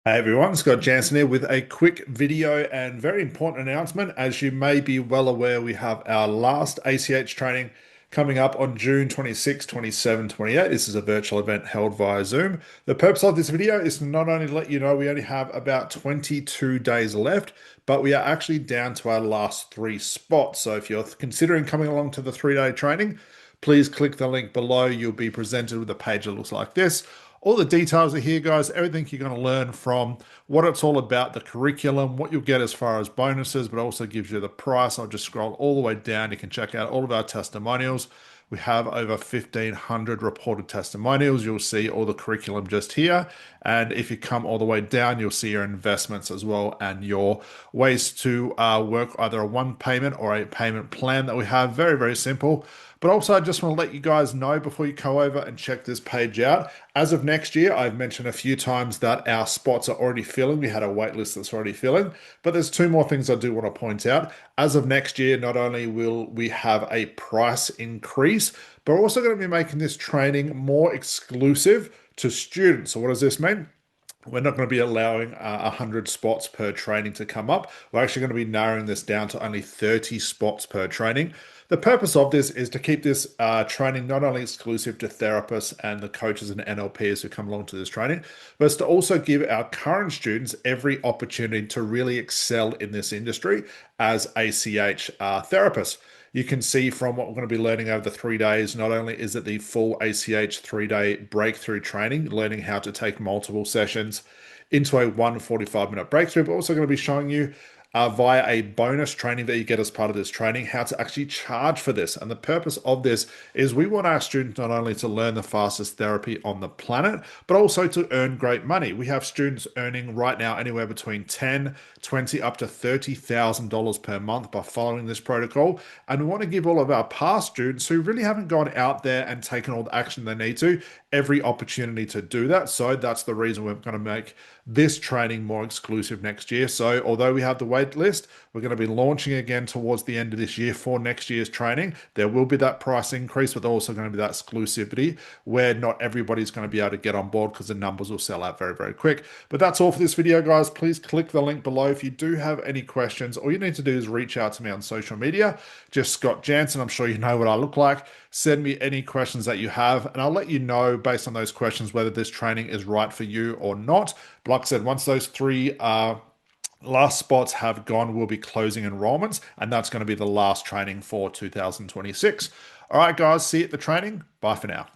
Hey everyone, Scott Jansen here with a quick video and very important announcement. As you may be well aware, we have our last A.C.H training coming up on June 26, 27, 28. This is a virtual event held via Zoom. The purpose of this video is to not only let you know we only have about 22 days left, but we are actually down to our last three spots. So if you're considering coming along to the 3-day training, please click the link below. You'll be presented with a page that looks like this. All the details are here, guys. Everything you're going to learn from what it's all about, the curriculum, what you'll get as far as bonuses, but also gives you the price. I'll just scroll all the way down. You can check out all of our testimonials. We have over 1,500 reported testimonials. You'll see all the curriculum just here. And if you come all the way down, you'll see your investments as well and your ways to work either a one payment or a payment plan that we have. Very, very simple. But also, I just want to let you guys know before you go over and check this page out. As of next year, I've mentioned a few times that our spots are already filling. We had a wait list that's already filling. But there's two more things I do want to point out. As of next year, not only will we have a price increase, but we're also going to be making this training more exclusive to students. So what does this mean? We're not going to be allowing 100 spots per training to come up. We're actually going to be narrowing this down to only 30 spots per training. The purpose of this is to keep this training not only exclusive to therapists and the coaches and NLPs who come along to this training, but it's to also give our current students every opportunity to really excel in this industry as A.C.H therapists. You can see from what we're going to be learning over the 3 days, not only is it the full A.C.H 3-day breakthrough training, learning how to take multiple sessions into a 145-minute breakthrough, but also going to be showing you via a bonus training that you get as part of this training, how to actually charge for this. And the purpose of this is we want our students not only to learn the fastest therapy on the planet, but also to earn great money. We have students earning right now anywhere between 10, 20, up to $30,000 per month by following this protocol. And we want to give all of our past students who really haven't gone out there and taken all the action they need to every opportunity to do that. So that's the reason we're going to make this training more exclusive next year. So although we have the wait list, we're going to be launching again towards the end of this year for next year's training. There will be that price increase, but there's also going to be that exclusivity where not everybody's going to be able to get on board because the numbers will sell out very, very quick. But that's all for this video, guys. Please click the link below. If you do have any questions, all you need to do is reach out to me on social media. Just Scott Jansen. I'm sure you know what I look like. Send me any questions that you have, and I'll let you know based on those questions whether this training is right for you or not. But like I said, once those three last spots have gone, we'll be closing enrollments, and that's going to be the last training for 2026. All right, guys, see you at the training. Bye for now.